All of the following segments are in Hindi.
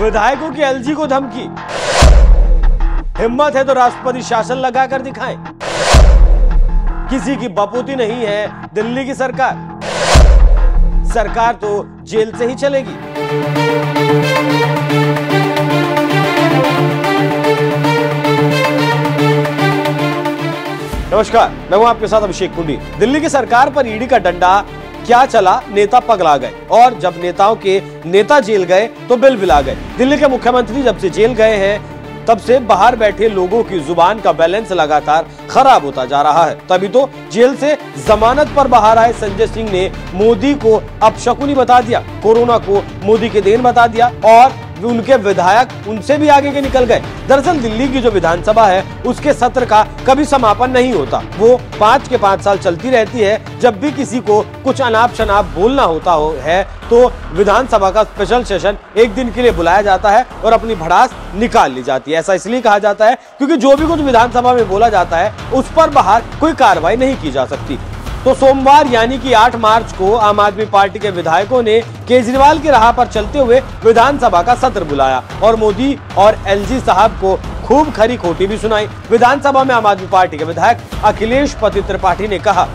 विधायकों की एलजी को धमकी। हिम्मत है तो राष्ट्रपति शासन लगाकर दिखाएं। किसी की बपूती नहीं है दिल्ली की सरकार। सरकार तो जेल से ही चलेगी। नमस्कार, मैं हूं आपके साथ अभिषेक कुंडी। दिल्ली की सरकार पर ईडी का डंडा क्या चला, नेता पगला गए और जब नेताओं के नेता जेल गए तो बिलबिला गए। दिल्ली के मुख्यमंत्री जब से जेल गए हैं तब से बाहर बैठे लोगों की जुबान का बैलेंस लगातार खराब होता जा रहा है। तभी तो जेल से जमानत पर बाहर आए संजय सिंह ने मोदी को अपशकुनी बता दिया, कोरोना को मोदी के देन बता दिया और उनके विधायक उनसे भी आगे के निकल गए। दरअसल दिल्ली की जो विधानसभा है उसके सत्र का कभी समापन नहीं होता, वो 5 के 5 साल चलती रहती है। जब भी किसी को कुछ अनाप शनाप बोलना होता है तो विधानसभा का स्पेशल सेशन एक दिन के लिए बुलाया जाता है और अपनी भड़ास निकाल ली जाती है। ऐसा इसलिए कहा जाता है क्योंकि जो भी कुछ विधानसभा में बोला जाता है उस पर बाहर कोई कार्रवाई नहीं की जा सकती। तो सोमवार यानी कि 8 मार्च को आम आदमी पार्टी के विधायकों ने केजरीवाल की राह पर चलते हुए विधानसभा का सत्र बुलाया और मोदी और एलजी साहब को खूब खरी खोटी भी सुनाई। विधानसभा में आम आदमी पार्टी के विधायक अखिलेश पति त्रिपाठी ने कहा,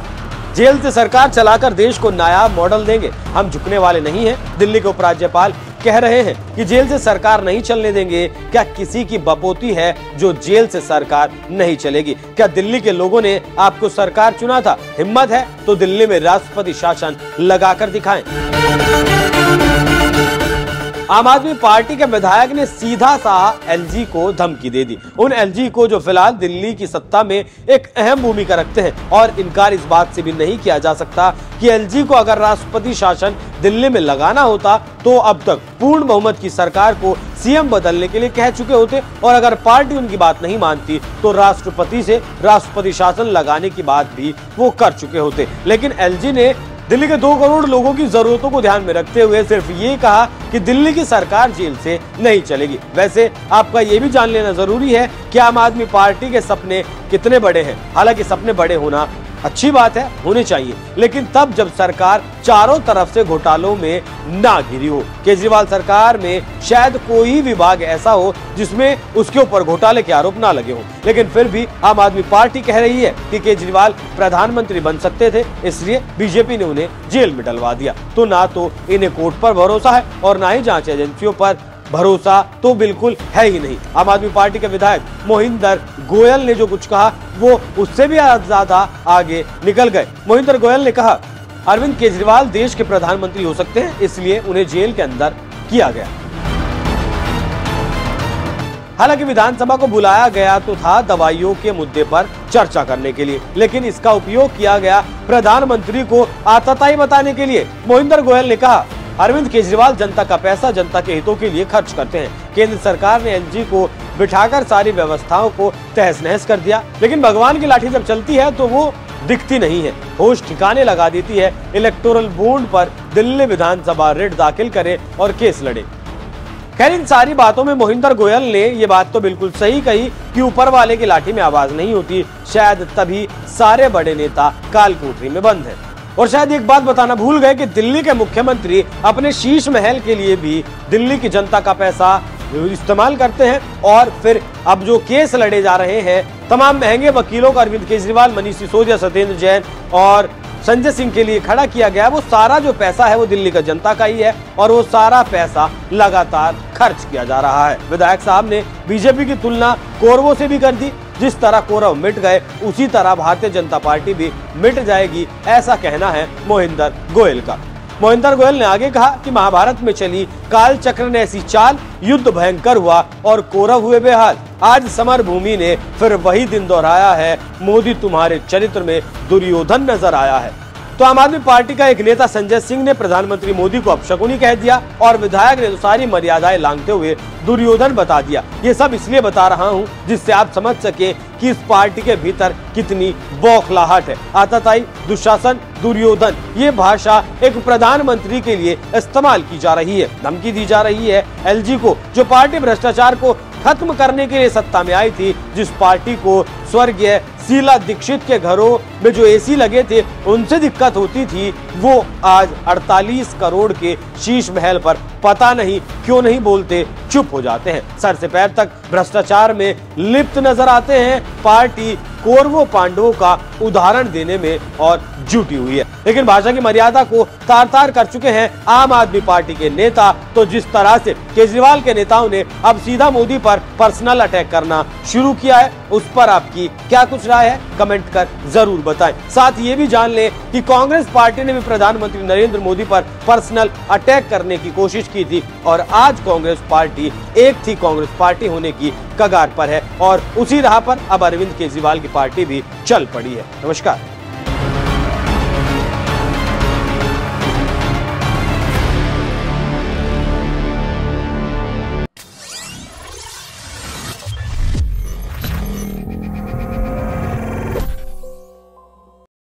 जेल से सरकार चलाकर देश को नया मॉडल देंगे, हम झुकने वाले नहीं हैं। दिल्ली के उपराज्यपाल कह रहे हैं कि जेल से सरकार नहीं चलने देंगे। क्या किसी की बपोती है जो जेल से सरकार नहीं चलेगी? क्या दिल्ली के लोगों ने आपको सरकार चुना था? हिम्मत है तो दिल्ली में राष्ट्रपति शासन लगाकर दिखाएं। आम आदमी पार्टी के विधायक ने सीधा सा एलजी को धमकी दे दी। उन एलजी को जो फिलहाल दिल्ली की सत्ता में एक अहम भूमिका रखते हैं और इनकार इस बात से भी नहीं किया जा सकता कि एलजी को अगर राष्ट्रपति शासन दिल्ली में लगाना होता तो अब तक पूर्ण बहुमत की सरकार को सीएम बदलने के लिए कह चुके होते और अगर पार्टी उनकी बात नहीं मानती तो राष्ट्रपति से राष्ट्रपति शासन लगाने की बात भी वो कर चुके होते। लेकिन एलजी ने दिल्ली के 2 करोड़ लोगों की जरूरतों को ध्यान में रखते हुए सिर्फ ये कहा कि दिल्ली की सरकार जेल से नहीं चलेगी। वैसे आपका ये भी जान लेना जरूरी है कि आम आदमी पार्टी के सपने कितने बड़े हैं। हालांकि सपने बड़े होना अच्छी बात है, होने चाहिए, लेकिन तब जब सरकार चारों तरफ से घोटालों में ना घिरी हो। केजरीवाल सरकार में शायद कोई विभाग ऐसा हो जिसमें उसके ऊपर घोटाले के आरोप ना लगे हो, लेकिन फिर भी आम आदमी पार्टी कह रही है कि केजरीवाल प्रधानमंत्री बन सकते थे, इसलिए बीजेपी ने उन्हें जेल में डलवा दिया। तो ना तो इन्हें कोर्ट पर भरोसा है और ना ही जांच एजेंसियों पर भरोसा तो बिल्कुल है ही नहीं। आम आदमी पार्टी के विधायक मोहिंदर गोयल ने जो कुछ कहा वो उससे भी ज्यादा आगे निकल गए। मोहिंदर गोयल ने कहा, अरविंद केजरीवाल देश के प्रधानमंत्री हो सकते हैं, इसलिए उन्हें जेल के अंदर किया गया। हालांकि विधानसभा को बुलाया गया तो था दवाइयों के मुद्दे पर चर्चा करने के लिए, लेकिन इसका उपयोग किया गया प्रधानमंत्री को आतताई बताने के लिए। मोहिंदर गोयल ने कहा, अरविंद केजरीवाल जनता का पैसा जनता के हितों के लिए खर्च करते हैं। केंद्र सरकार ने एलजी को बिठाकर सारी व्यवस्थाओं को तहस नहस कर दिया, लेकिन भगवान की लाठी जब चलती है तो वो दिखती नहीं है, होश ठिकाने लगा देती है। इलेक्टोरल बॉन्ड पर दिल्ली विधानसभा रिट दाखिल करे और केस लड़े। खैर, इन सारी बातों में मोहिंदर गोयल ने ये बात तो बिल्कुल सही कही कि ऊपर वाले की लाठी में आवाज नहीं होती, शायद तभी सारे बड़े नेता कालकोठरी में बंद हैं। और शायद एक बात बताना भूल गए कि दिल्ली के मुख्यमंत्री अपने शीश महल के लिए भी दिल्ली की जनता का पैसा इस्तेमाल करते हैं और फिर अब जो केस लड़े जा रहे हैं तमाम महंगे वकीलों को अरविंद केजरीवाल, मनीष सिसोदिया, सत्येंद्र जैन और संजय सिंह के लिए खड़ा किया गया, वो सारा जो पैसा है वो दिल्ली का जनता का ही है और वो सारा पैसा लगातार खर्च किया जा रहा है। विधायक साहब ने बीजेपी की तुलना कौरवों से भी कर दी। जिस तरह कौरव मिट गए उसी तरह भारतीय जनता पार्टी भी मिट जाएगी, ऐसा कहना है मोहिंदर गोयल का। मोहिंदर गोयल ने आगे कहा कि महाभारत में चली काल चक्र ने ऐसी चाल, युद्ध भयंकर हुआ और कौरव हुए बेहाल। आज समर भूमि ने फिर वही दिन दोहराया है, मोदी तुम्हारे चरित्र में दुर्योधन नजर आया है। तो आम आदमी पार्टी का एक नेता संजय सिंह ने प्रधानमंत्री मोदी को अपशकुनी कह दिया और विधायक ने तो सारी मर्यादाएं लांघते हुए दुर्योधन बता दिया। ये सब इसलिए बता रहा हूं जिससे आप समझ सके कि इस पार्टी के भीतर कितनी बौखलाहट है। आतताई, दुशासन, दुर्योधन, ये भाषा एक प्रधानमंत्री के लिए इस्तेमाल की जा रही है। धमकी दी जा रही है एलजी को, जो पार्टी भ्रष्टाचार को खत्म करने के लिए सत्ता में आई थी, जिस पार्टी को स्वर्गीय शीला दीक्षित के घरों में जो एसी लगे थे उनसे दिक्कत होती थी, वो आज 48 करोड़ के शीश महल पर पता नहीं क्यों नहीं बोलते, चुप हो जाते हैं। सर से पैर तक भ्रष्टाचार में लिप्त नजर आते हैं। पार्टी कौरवों पांडवों का उदाहरण देने में और जुटी हुई है, लेकिन भाषा की मर्यादा को तार तार कर चुके हैं आम आदमी पार्टी के नेता। तो जिस तरह से केजरीवाल के नेताओं ने अब सीधा मोदी पर पर्सनल अटैक करना शुरू किया है, उस पर आपकी क्या कुछ राय है, कमेंट कर जरूर बताएं। साथ ये भी जान लें कि कांग्रेस पार्टी ने भी प्रधानमंत्री नरेंद्र मोदी पर पर्सनल अटैक करने की कोशिश की थी और आज कांग्रेस पार्टी एक थी कांग्रेस पार्टी होने की कगार पर है और उसी राह पर अब अरविंद केजरीवाल की पार्टी भी चल पड़ी है। नमस्कार।